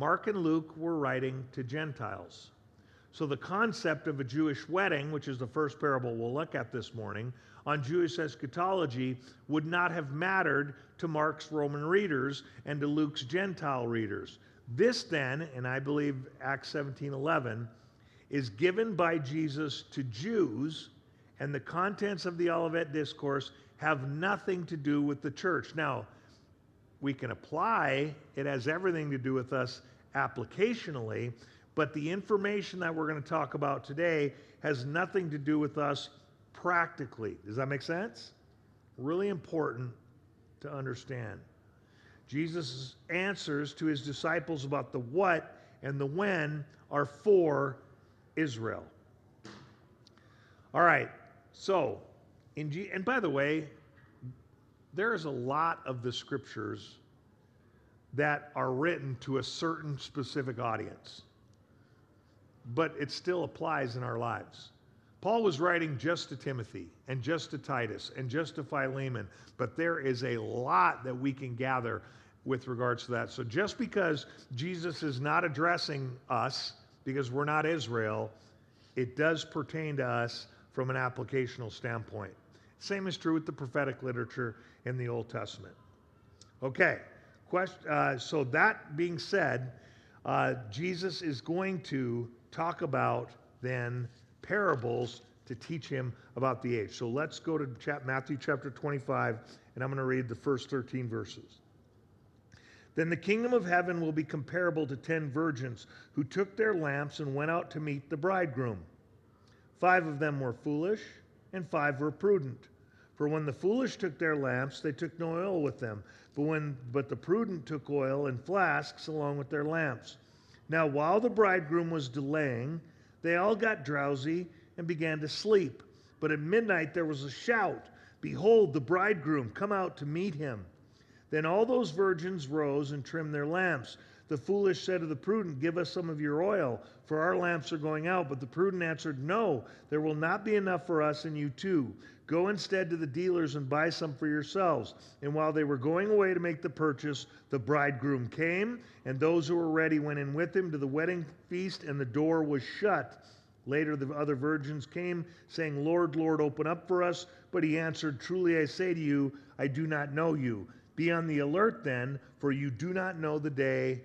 Mark and Luke were writing to Gentiles. So the concept of a Jewish wedding, which is the first parable we'll look at this morning, on Jewish eschatology would not have mattered to Mark's Roman readers and to Luke's Gentile readers. This then, and I believe Acts 17:11, is given by Jesus to Jews, and the contents of the Olivet Discourse have nothing to do with the church. Now, we can apply, it has everything to do with us applicationally, but the information that we're going to talk about today has nothing to do with us practically. Does that make sense? Really important to understand. Jesus' answers to his disciples about the what and the when are for Israel. All right, so, and by the way, there is a lot of the scriptures that are written to a certain specific audience, but it still applies in our lives. Paul was writing just to Timothy and just to Titus and just to Philemon, but there is a lot that we can gather with regards to that. So just because Jesus is not addressing us, because we're not Israel, it does pertain to us from an applicational standpoint. Same is true with the prophetic literature in the Old Testament. Okay, so that being said, Jesus is going to talk about then parables to teach him about the age. So let's go to Matthew chapter 25, and I'm going to read the first 13 verses. Then the kingdom of heaven will be comparable to 10 virgins who took their lamps and went out to meet the bridegroom. 5 of them were foolish, and 5 were prudent. For when the foolish took their lamps, they took no oil with them. But the prudent took oil in flasks along with their lamps. Now while the bridegroom was delaying, they all got drowsy and began to sleep. But at midnight there was a shout, "Behold, the bridegroom, come out to meet him." Then all those virgins rose and trimmed their lamps. The foolish said to the prudent, "Give us some of your oil, for our lamps are going out." But the prudent answered, "No, there will not be enough for us and you too. Go instead to the dealers and buy some for yourselves." And while they were going away to make the purchase, the bridegroom came, and those who were ready went in with him to the wedding feast, and the door was shut. Later the other virgins came, saying, "Lord, Lord, open up for us." But he answered, "Truly I say to you, I do not know you. Be on the alert then, for you do not know the day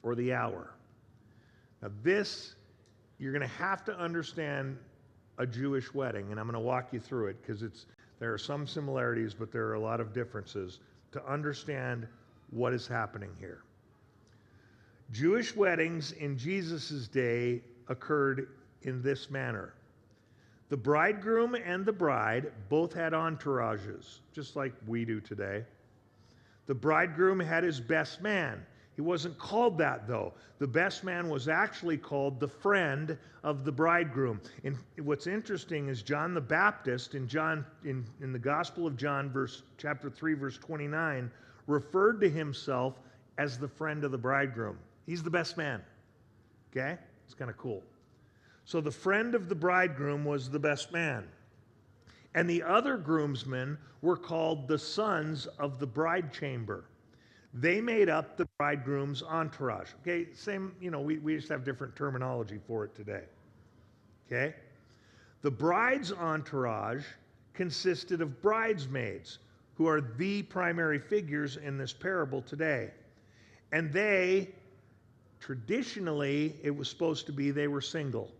or the hour." Now this, you're going to have to understand a Jewish wedding, and I'm going to walk you through it because there are some similarities, but there are a lot of differences to understand what is happening here. Jewish weddings in Jesus' day occurred in this manner. The bridegroom and the bride both had entourages, just like we do today. The bridegroom had his best man. He wasn't called that, though. The best man was actually called the friend of the bridegroom. And what's interesting is John the Baptist in the Gospel of John, chapter 3, verse 29, referred to himself as the friend of the bridegroom. He's the best man. Okay? It's kind of cool. So the friend of the bridegroom was the best man. And the other groomsmen were called the sons of the bride chamber. They made up the bridegroom's entourage. Okay, same, we just have different terminology for it today. Okay? The bride's entourage consisted of bridesmaids, who are the primary figures in this parable today. And traditionally, it was supposed to be they were single,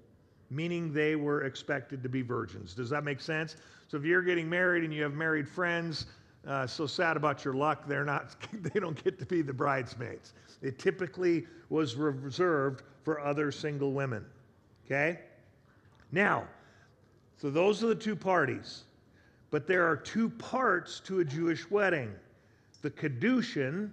meaning they were expected to be virgins. Does that make sense? So if you're getting married and you have married friends, so sad about your luck, they don't get to be the bridesmaids. It typically was reserved for other single women. Okay? Now, so those are the two parties. But there are two parts to a Jewish wedding. The Kedushin,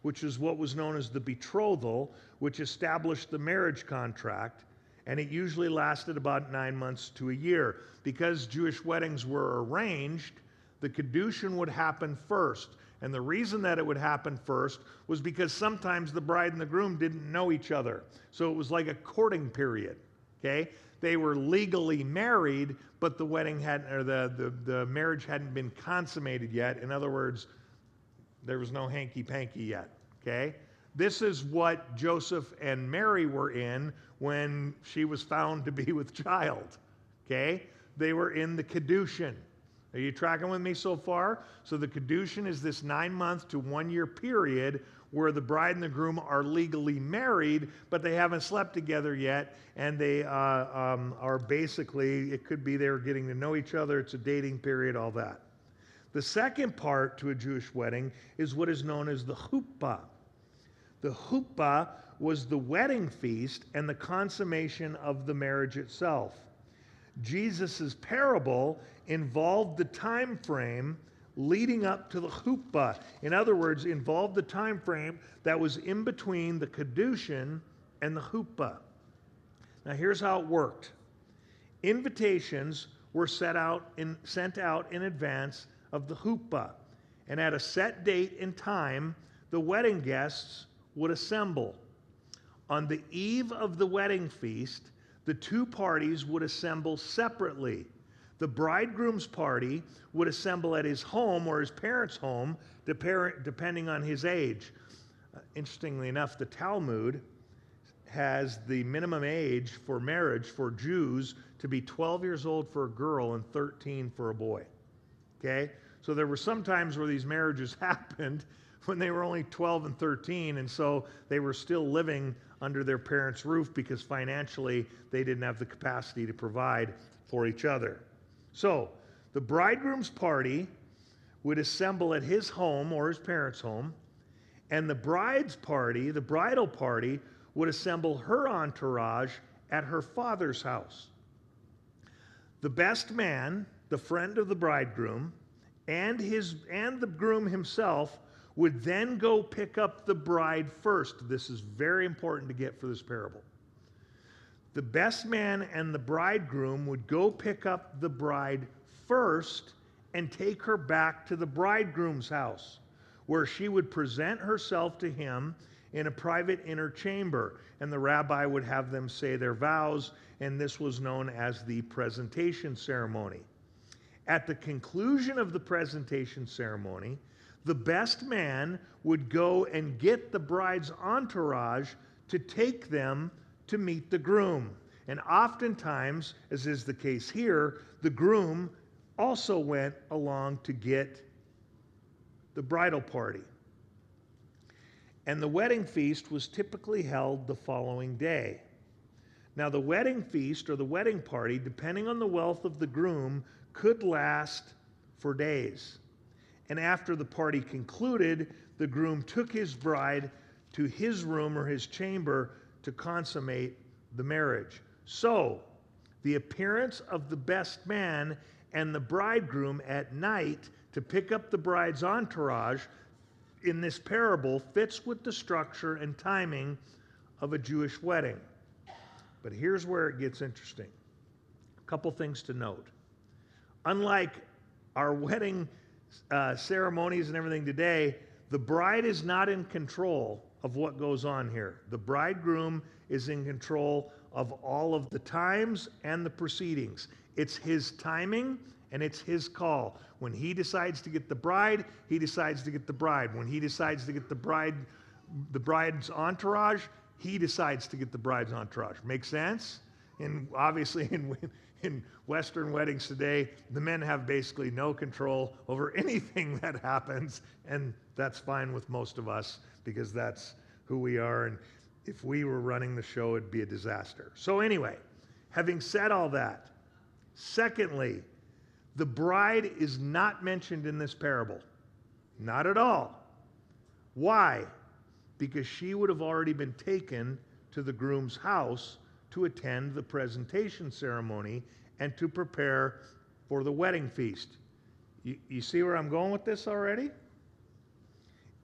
which is what was known as the betrothal, which established the marriage contract, and it usually lasted about 9 months to a year. Because Jewish weddings were arranged, the Kedushin would happen first. And the reason that it would happen first was because sometimes the bride and the groom didn't know each other. So it was like a courting period, okay? They were legally married, but the wedding the marriage hadn't been consummated yet. In other words, there was no hanky-panky yet, okay? This is what Joseph and Mary were in when she was found to be with child. Okay? They were in the Kedushin. Are you tracking with me so far? So the Kedushin is this 9-month to 1-year period where the bride and the groom are legally married, but they haven't slept together yet, and they are basically, it could be they're getting to know each other, it's a dating period, all that. The second part to a Jewish wedding is what is known as the chuppah. The chuppah was the wedding feast and the consummation of the marriage itself. Jesus' parable involved the time frame leading up to the chuppah. In other words, involved the time frame that was in between the Kedushin and the chuppah. Now here's how it worked. Invitations were sent out in advance of the chuppah, and at a set date and time, the wedding guests would assemble. On the eve of the wedding feast, the two parties would assemble separately. The bridegroom's party would assemble at his home or his parents' home, depending on his age. Interestingly enough, the Talmud has the minimum age for marriage for Jews to be 12 years old for a girl and 13 for a boy. Okay? So there were some times where these marriages happened when they were only 12 and 13, and so they were still living under their parents' roof because financially they didn't have the capacity to provide for each other. So the bridegroom's party would assemble at his home or his parents' home, and the bride's party, the bridal party, would assemble her entourage at her father's house. The best man, the friend of the bridegroom, and the groom himself would then go pick up the bride first. This is very important to get for this parable. The best man and the bridegroom would go pick up the bride first and take her back to the bridegroom's house, where she would present herself to him in a private inner chamber, and the rabbi would have them say their vows, and this was known as the presentation ceremony. At the conclusion of the presentation ceremony, the best man would go and get the bride's entourage to take them to meet the groom. And oftentimes, as is the case here, the groom also went along to get the bridal party. And the wedding feast was typically held the following day. Now, the wedding feast or the wedding party, depending on the wealth of the groom, could last for days. And after the party concluded, the groom took his bride to his room or his chamber to consummate the marriage. So, the appearance of the best man and the bridegroom at night to pick up the bride's entourage in this parable fits with the structure and timing of a Jewish wedding. But here's where it gets interesting. A couple things to note. Unlike our wedding ceremonies and everything today, the bride is not in control of what goes on here. The bridegroom is in control of all of the times and the proceedings. It's his timing and it's his call. When he decides to get the bride, he decides to get the bride. When he decides to get the bride's entourage, he decides to get the bride's entourage. Make sense? And obviously in Western weddings today, the men have basically no control over anything that happens, and that's fine with most of us because that's who we are, and if we were running the show, it'd be a disaster. So anyway, having said all that, secondly, the bride is not mentioned in this parable. Not at all. Why? Because she would have already been taken to the groom's house to attend the presentation ceremony and to prepare for the wedding feast. You see where I'm going with this already?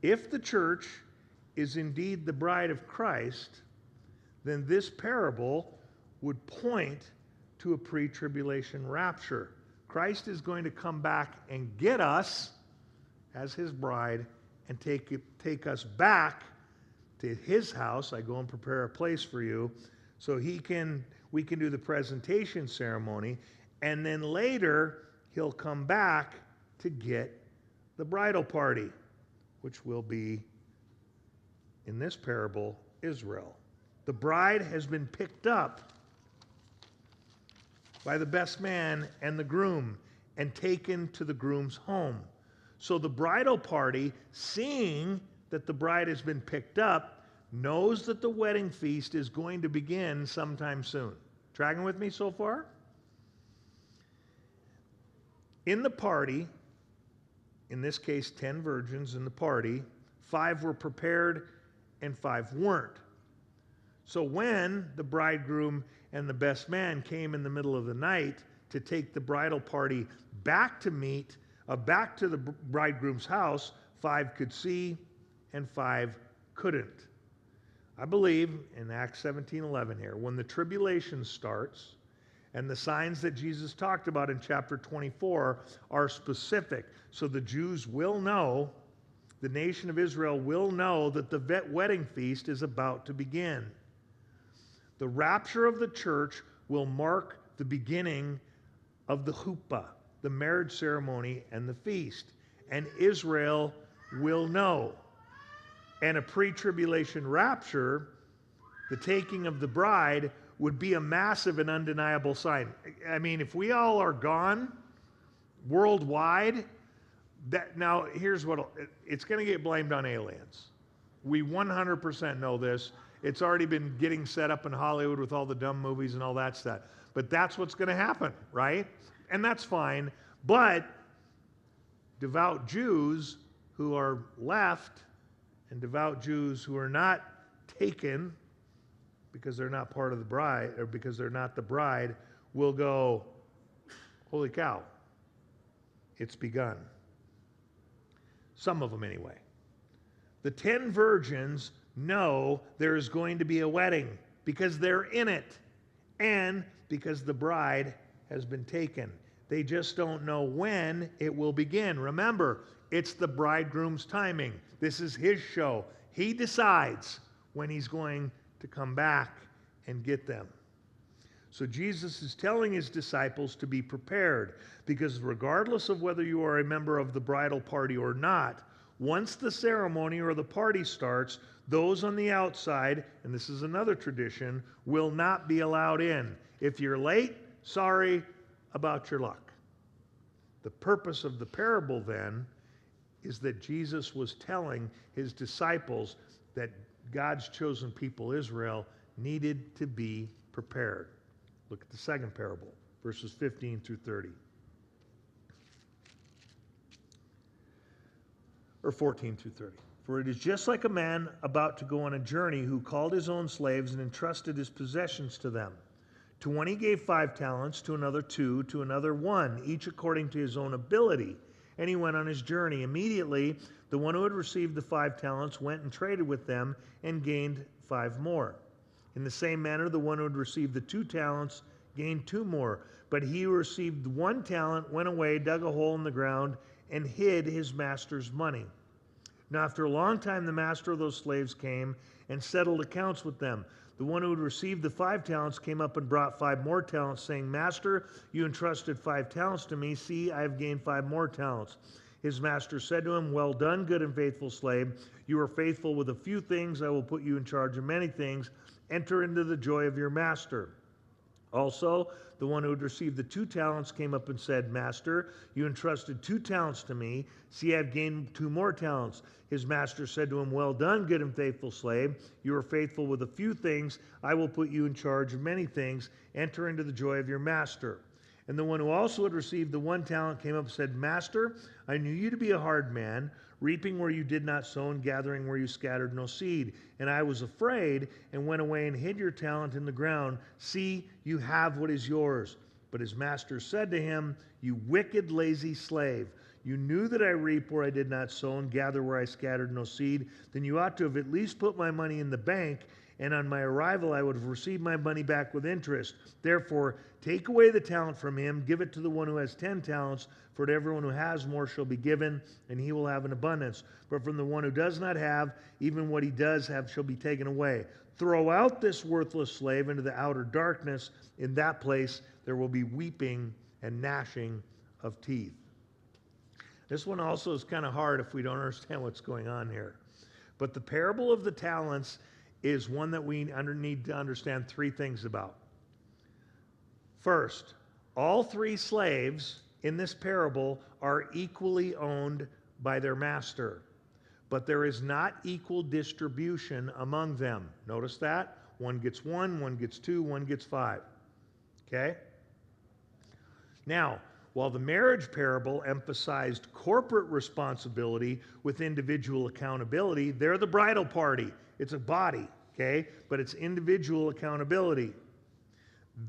If the church is indeed the bride of Christ, then this parable would point to a pre-tribulation rapture. Christ is going to come back and get us as his bride and take us back to his house. I go and prepare a place for you, so we can do the presentation ceremony, and then later he'll come back to get the bridal party, which will be in this parable, Israel. The bride has been picked up by the best man and the groom and taken to the groom's home. So the bridal party, seeing that the bride has been picked up, knows that the wedding feast is going to begin sometime soon. Tracking with me so far? In the party, in this case 10 virgins in the party, 5 were prepared and 5 weren't. So when the bridegroom and the best man came in the middle of the night to take the bridal party back to the bridegroom's house, 5 could see and 5 couldn't. I believe in Acts 17:11 here, when the tribulation starts and the signs that Jesus talked about in chapter 24 are specific, so the Jews will know, the nation of Israel will know that the wedding feast is about to begin. The rapture of the church will mark the beginning of the chuppah, the marriage ceremony, and the feast. And Israel will know. And a pre-tribulation rapture, the taking of the bride, would be a massive and undeniable sign. I mean, if we all are gone worldwide, now here's what it's going to get blamed on aliens. We 100% know this. It's already been getting set up in Hollywood with all the dumb movies and all that stuff. But that's what's going to happen, right? And that's fine. But devout Jews who are left and devout Jews who are not taken because they're not part of the bride or because they're not the bride will go, holy cow, it's begun. Some of them anyway. The 10 virgins know there is going to be a wedding because they're in it and because the bride has been taken. They just don't know when it will begin. Remember, it's the bridegroom's timing. This is his show. He decides when he's going to come back and get them. So Jesus is telling his disciples to be prepared because regardless of whether you are a member of the bridal party or not, once the ceremony or the party starts, those on the outside, and this is another tradition, will not be allowed in. If you're late, sorry about your luck. The purpose of the parable then is that Jesus was telling his disciples that God's chosen people, Israel, needed to be prepared. Look at the second parable, verses 15 through 30. Or 14 through 30. For it is just like a man about to go on a journey who called his own slaves and entrusted his possessions to them. To one he gave 5 talents, to another 2, to another 1, each according to his own ability. And he went on his journey. Immediately, the one who had received the 5 talents went and traded with them and gained 5 more. In the same manner, the one who had received the 2 talents gained 2 more. But he who received 1 talent went away, dug a hole in the ground, and hid his master's money. Now after a long time, the master of those slaves came and settled accounts with them. The one who had received the 5 talents came up and brought 5 more talents, saying, Master, you entrusted 5 talents to me. See, I have gained 5 more talents. His master said to him, Well done, good and faithful slave. You are faithful with a few things. I will put you in charge of many things. Enter into the joy of your master. Also, the one who had received the 2 talents came up and said, Master, you entrusted 2 talents to me. See, I have gained 2 more talents. His master said to him, Well done, good and faithful slave. You are faithful with a few things. I will put you in charge of many things. Enter into the joy of your master. And the one who also had received the 1 talent came up and said, Master, I knew you to be a hard man, reaping where you did not sow and gathering where you scattered no seed. And I was afraid and went away and hid your talent in the ground. See, you have what is yours. But his master said to him, You wicked, lazy slave. You knew that I reap where I did not sow and gather where I scattered no seed. Then you ought to have at least put my money in the bank, and on my arrival I would have received my money back with interest. Therefore, take away the talent from him, give it to the one who has 10 talents, for to everyone who has more shall be given, and he will have an abundance. But from the one who does not have, even what he does have shall be taken away. Throw out this worthless slave into the outer darkness. In that place there will be weeping and gnashing of teeth. This one also is kind of hard if we don't understand what's going on here. But the parable of the talents is one that we need to understand three things about. First, all three slaves in this parable are equally owned by their master, but there is not equal distribution among them. Notice that? One gets one gets two, one gets five. Okay? Now, while the marriage parable emphasized corporate responsibility with individual accountability, they're the bridal party. It's a body, okay? But it's individual accountability.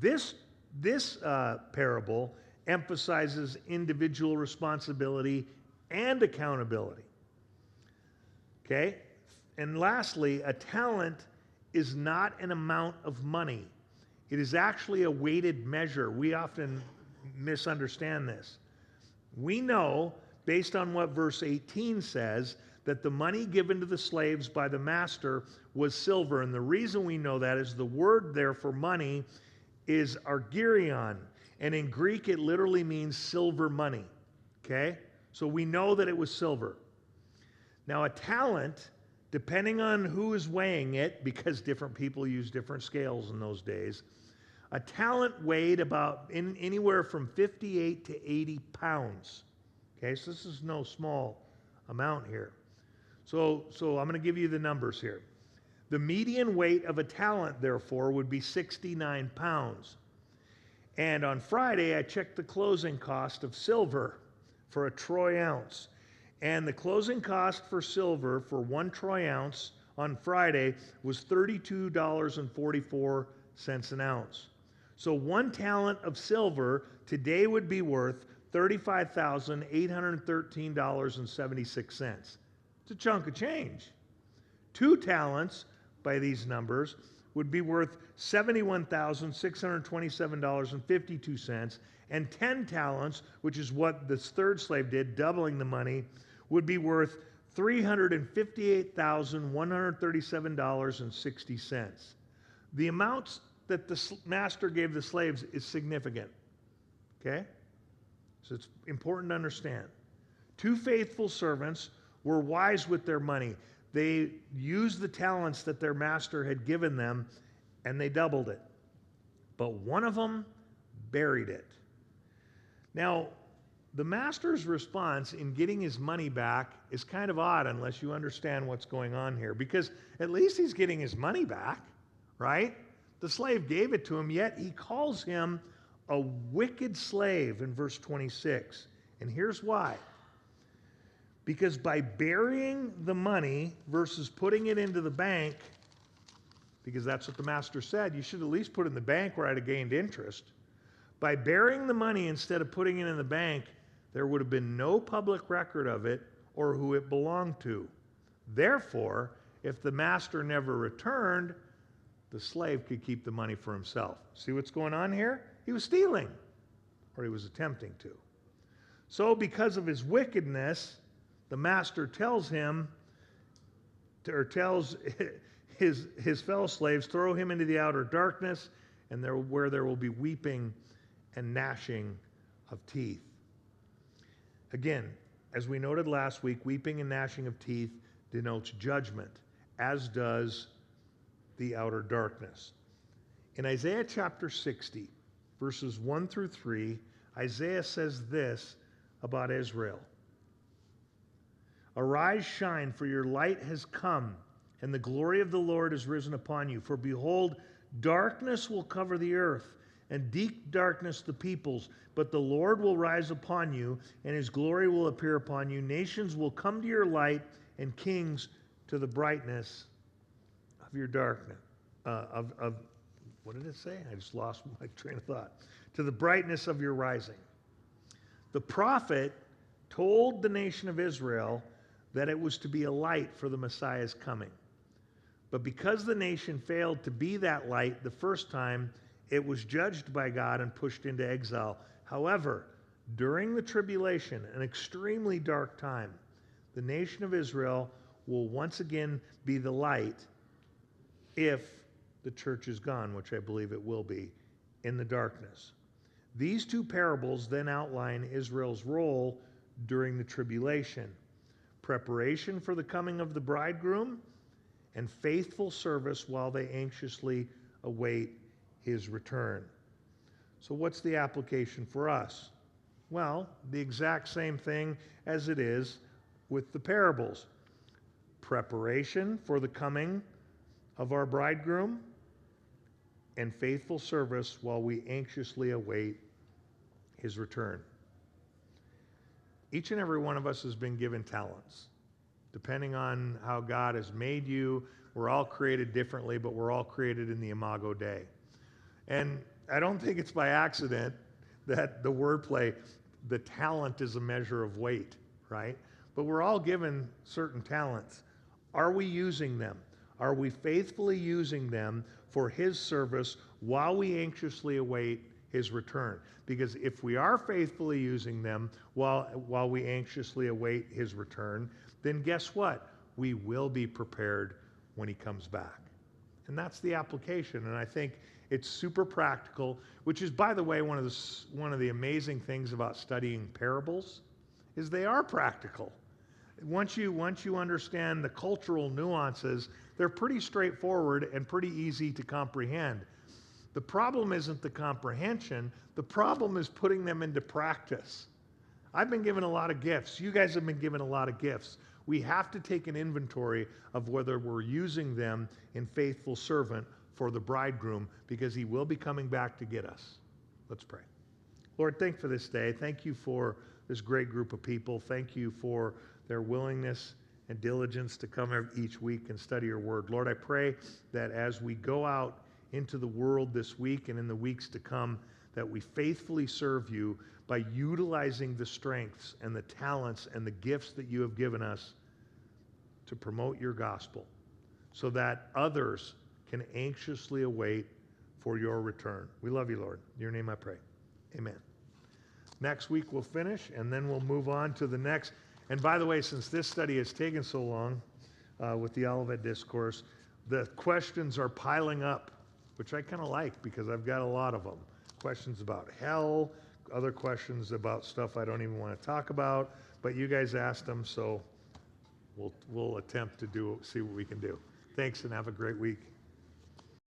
This parable emphasizes individual responsibility and accountability. Okay? And lastly, a talent is not an amount of money. It is actually a weighted measure. We often misunderstand this. We know, based on what verse 18 says, that the money given to the slaves by the master was silver. And the reason we know that is the word there for money is argirion. And in Greek, it literally means silver money. Okay? So we know that it was silver. Now, a talent, depending on who is weighing it, because different people use different scales in those days, a talent weighed about anywhere from 58 to 80 pounds. Okay, so this is no small amount here. So I'm going to give you the numbers here. The median weight of a talent, therefore, would be 69 pounds. And on Friday, I checked the closing cost of silver for a troy ounce. And the closing cost for silver for 1 troy ounce on Friday was $32.44 an ounce. So 1 talent of silver today would be worth $35,813.76. It's a chunk of change. 2 talents, by these numbers, would be worth $71,627.52. And 10 talents, which is what this third slave did, doubling the money, would be worth $358,137.60. The amounts that the master gave the slaves is significant. Okay? So it's important to understand. 2 faithful servants were wise with their money. They used the talents that their master had given them, and they doubled it. But one of them buried it. Now, the master's response in getting his money back is kind of odd unless you understand what's going on here, because at least he's getting his money back, right? The slave gave it to him, yet he calls him a wicked slave in verse 26. And here's why. Because by burying the money versus putting it into the bank, because that's what the master said, you should at least put it in the bank where I'd have gained interest. By burying the money instead of putting it in the bank, there would have been no public record of it or who it belonged to. Therefore, if the master never returned, the slave could keep the money for himself. See what's going on here? He was stealing, or he was attempting to. So because of his wickedness, the master tells him, or tells his fellow slaves, throw him into the outer darkness, and where there will be weeping and gnashing of teeth. Again, as we noted last week, weeping and gnashing of teeth denotes judgment, as does the outer darkness. In Isaiah chapter 60, verses 1 through 3, Isaiah says this about Israel. Arise, shine, for your light has come, and the glory of the Lord is risen upon you. For behold, darkness will cover the earth, and deep darkness the peoples. But the Lord will rise upon you, and his glory will appear upon you. Nations will come to your light, and kings to the brightness of your darkness. What did it say? I just lost my train of thought. To the brightness of your rising. The prophet told the nation of Israel that it was to be a light for the Messiah's coming. But because the nation failed to be that light the first time, it was judged by God and pushed into exile. However, during the tribulation, an extremely dark time, the nation of Israel will once again be the light if the church is gone, which I believe it will be, in the darkness. These 2 parables then outline Israel's role during the tribulation. preparation for the coming of the bridegroom, and faithful service while they anxiously await his return. So what's the application for us? Well, the exact same thing as it is with the parables. Preparation for the coming of our bridegroom and faithful service while we anxiously await his return. Each and every one of us has been given talents. Depending on how God has made you, we're all created differently, but we're all created in the Imago Dei. And I don't think it's by accident that the wordplay, the talent is a measure of weight, right? But we're all given certain talents. Are we using them? Are we faithfully using them for his service while we anxiously await his return? Because if we are faithfully using them while we anxiously await his return, then guess what? We will be prepared when he comes back. And that's the application. And I think it's super practical, which is, by the way, one of the amazing things about studying parables is they are practical. Once you understand the cultural nuances, they're pretty straightforward and pretty easy to comprehend. The problem isn't the comprehension. The problem is putting them into practice. I've been given a lot of gifts. You guys have been given a lot of gifts. We have to take an inventory of whether we're using them in faithful servant for the bridegroom, because he will be coming back to get us. Let's pray. Lord, thank you for this day. Thank you for this great group of people. Thank you for their willingness and diligence to come each week and study your word. Lord, I pray that as we go out into the world this week and in the weeks to come, that we faithfully serve you by utilizing the strengths and the talents and the gifts that you have given us to promote your gospel, so that others can anxiously await for your return. We love you, Lord. In your name I pray. Amen. Next week we'll finish, and then we'll move on to the next. And by the way, since this study has taken so long with the Olivet Discourse, the questions are piling up, which I kind of like because I've got a lot of them. Questions about hell, other questions about stuff I don't even want to talk about, but you guys asked them, so we'll attempt to see what we can do. Thanks, and have a great week.